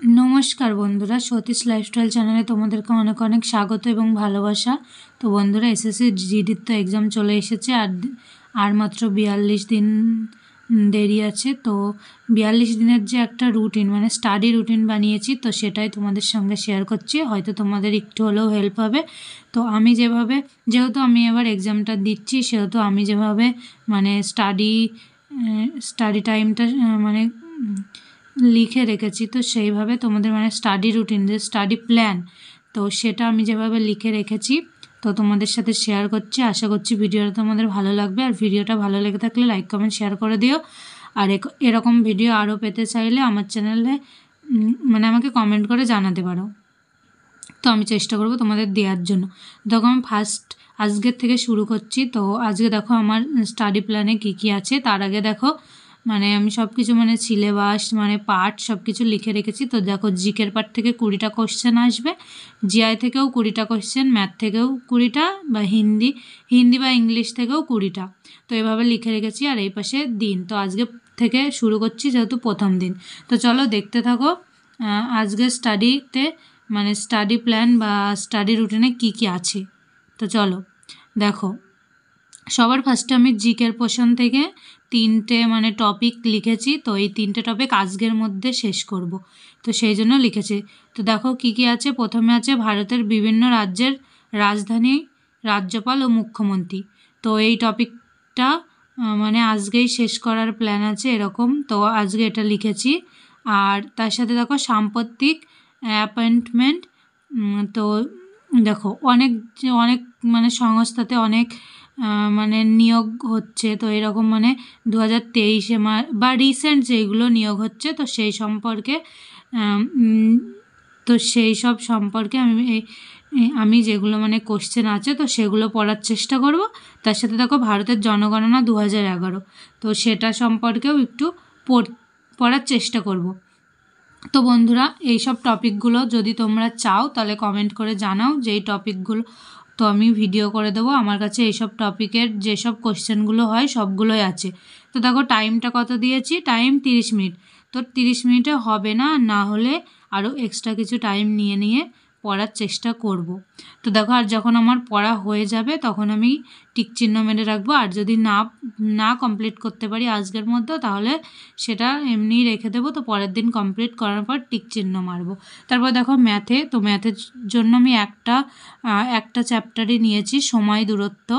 नमस्कार बंधुरा सतीश लाइफस्टाइल चैनले तुम्हादेरके अनेक अनेक स्वागत एवं भालोबासा। तो बंधुरा एसएससी जीडिर तो एग्जाम चले एसेছে আর মাত্র 42 दिन देरी আছে। तो 42 दिनेर যে একটা রুটিন মানে স্টাডি রুটিন বানিয়েছি তো সেটাই তোমাদের সঙ্গে শেয়ার করছি, হয়তো তোমাদের একটু হলেও হেল্প হবে। তো আমি যেভাবে যেহেতু আমি এবার এক্সামটা দিচ্ছি সেহেতু আমি যেভাবে মানে স্টাডি টাইমটা মানে লিখে রেখেছি তো সেইভাবে তোমাদের মানে স্টাডি রুটিন যে স্টাডি প্ল্যান তো সেটা আমি যেভাবে লিখে রেখেছি তো তোমাদের সাথে শেয়ার করছি। আশা করছি ভিডিওটা তোমাদের ভালো লাগবে, আর ভিডিওটা ভালো লেগে থাকলে লাইক কমেন্ট শেয়ার করে দিও। আর এরকম ভিডিও আরও পেতে চাইলে আমার চ্যানেলে মানে আমাকে কমেন্ট করে জানাতে পারো, তো আমি চেষ্টা করব তোমাদের দেওয়ার জন্য। দেখো আমি আজকের থেকে শুরু করছি। তো আজকে দেখো আমার স্টাডি প্ল্যানে কী কী আছে। তার আগে দেখো মানে আমি সব কিছু মানে সিলেবাস মানে পার্ট সব কিছু লিখে রেখেছি। তো দেখো জিকের পার্ট থেকে 20টা কোশ্চেন আসবে, জিআই থেকেও 20টা কোশ্চেন, ম্যাথ থেকেও 20টা, বা হিন্দি বা ইংলিশ থেকেও 20টা। তো এভাবে লিখে রেখেছি। আর এই পাশে দিন, তো আজকে থেকে শুরু করছি যেহেতু প্রথম দিন। তো চলো দেখতে থাকো আজকে স্টাডিতে মানে স্টাডি প্ল্যান বা স্টাডি রুটিনে কী কী আছে। তো চলো দেখো, সবার ফার্স্টে আমি জিকের পোর্শন থেকে 3টে মানে টপিক লিখেছি। তো এই 3টে টপিক আজকের মধ্যে শেষ করব, তো সেই জন্য লিখেছি। তো দেখো কী কী আছে। প্রথমে আছে ভারতের বিভিন্ন রাজ্যের রাজধানী, রাজ্যপাল ও মুখ্যমন্ত্রী। তো এই টপিকটা মানে আজকেই শেষ করার প্ল্যান আছে এরকম, তো আজকে এটা লিখেছি। আর তার সাথে দেখো সাম্প্রতিক অ্যাপয়েন্টমেন্ট। তো দেখো অনেক মানে সংস্থাতে অনেক মানে নিয়োগ হচ্ছে, তো এরকম মানে 2023-এ বা রিসেন্ট যেগুলো নিয়োগ হচ্ছে তো সেই সম্পর্কে তো সেই সব সম্পর্কে আমি যেগুলো মানে কোশ্চেন আছে তো সেগুলো পড়ার চেষ্টা করব। তার সাথে দেখো ভারতের জনগণনা 2011 তো সেটা সম্পর্কেও একটু পড়ার চেষ্টা করব। তো বন্ধুরা এই সব টপিকগুলো যদি তোমরা চাও তাহলে কমেন্ট করে জানাও যে এই টপিকগুলো, তো আমি ভিডিও করে দেবো। আমার কাছে এইসব টপিকের যেসব কোশ্চেনগুলো হয় সবগুলোই আছে। তো দেখো টাইমটা কত দিয়েছি, টাইম 30 মিনিট। তো 30 মিনিটে হবে না, না হলে আরও এক্সট্রা কিছু টাইম নিয়ে পড়ার চেষ্টা করব। তো দেখো আর যখন আমার পড়া হয়ে যাবে তখন আমি টিক চিহ্ন মেরে রাখবো। আর যদি না কমপ্লিট করতে পারি আজকের মধ্যে তাহলে সেটা এমনিই রেখে দেবো। তো পরের দিন কমপ্লিট করার পর টিক চিহ্ন মারবো। তারপর দেখো ম্যাথে, তো ম্যাথের জন্য আমি একটা চ্যাপ্টারই নিয়েছি সময় দূরত্ব,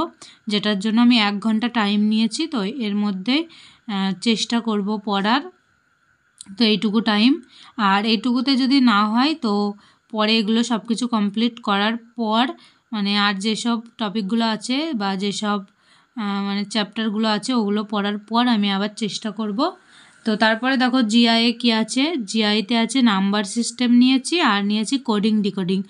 যেটার জন্য আমি 1 ঘন্টা টাইম নিয়েছি। তো এর মধ্যে চেষ্টা করব পড়ার, তো এইটুকু টাইম। আর এইটুকুতে যদি না হয় তো পরে এগুলো সব কিছু কমপ্লিট করার পর মানে আর যেসব টপিকগুলো আছে বা যেসব মানে চ্যাপ্টারগুলো আছে ওগুলো পড়ার পর আমি আবার চেষ্টা করব। তো তারপরে দেখো জিআইয়ে কী আছে, জিআইতে আছে নাম্বার সিস্টেম নিয়েছি আর নিয়েছি কোডিং ডিকোডিং।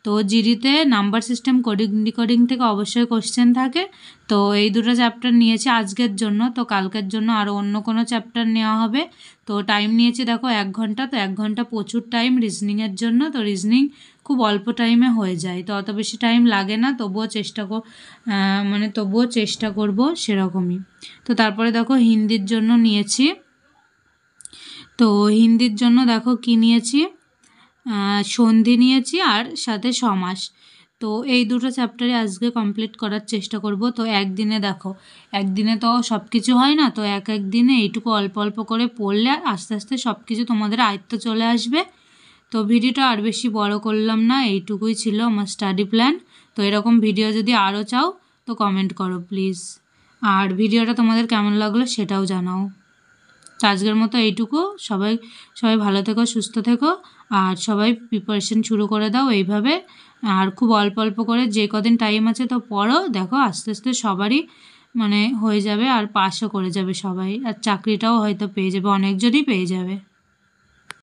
তো জিডিতে নাম্বার সিস্টেম কোডিং ডিকোডিং থেকে অবশ্যই কোশ্চেন থাকে। তো এই দুটো চ্যাপ্টার নিয়েছি আজকের জন্য, তো কালকের জন্য আরও অন্য কোনো চ্যাপ্টার নেওয়া হবে। তো টাইম নিয়েছি দেখো 1 ঘন্টা। তো 1 ঘন্টা প্রচুর টাইম রিজনিংয়ের জন্য, তো রিজনিং খুব অল্প টাইমে হয়ে যায়, তো অত বেশি টাইম লাগে না, তবুও চেষ্টা করব সেরকমই। তো তারপরে দেখো হিন্দির জন্য নিয়েছি। তো হিন্দির জন্য দেখো কি নিয়েছি, সন্ধি নিয়েছি আর সাথে সমাস। তো এই দুটো চ্যাপ্টারে আজকে কমপ্লিট করার চেষ্টা করব। তো একদিনে দেখো একদিনে তো সব কিছু হয় না, তো এক দিনে এইটুকু অল্প অল্প করে পড়লে আস্তে আস্তে সব কিছু তোমাদের আয়ত্ত চলে আসবে। তো ভিডিওটা আর বেশি বড় করলাম না, এইটুকুই ছিল আমার স্টাডি প্ল্যান। তো এরকম ভিডিও যদি আরও চাও তো কমেন্ট করো প্লিজ, আর ভিডিওটা তোমাদের কেমন লাগলো সেটাও জানাও। তো আজকের মতো এইটুকু। সবাই ভালো থেকো, সুস্থ থেকো, আর সবাই প্রিপারেশন শুরু করে দাও এইভাবে। আর খুব অল্প অল্প করে যে কদিন টাইম আছে তো পড়ো, দেখো আস্তে আস্তে সবারই মানে হয়ে যাবে আর পাসও করে যাবে সবাই, আর চাকরিটাও হয়তো পেয়ে যাবে, অনেকজনই পেয়ে যাবে।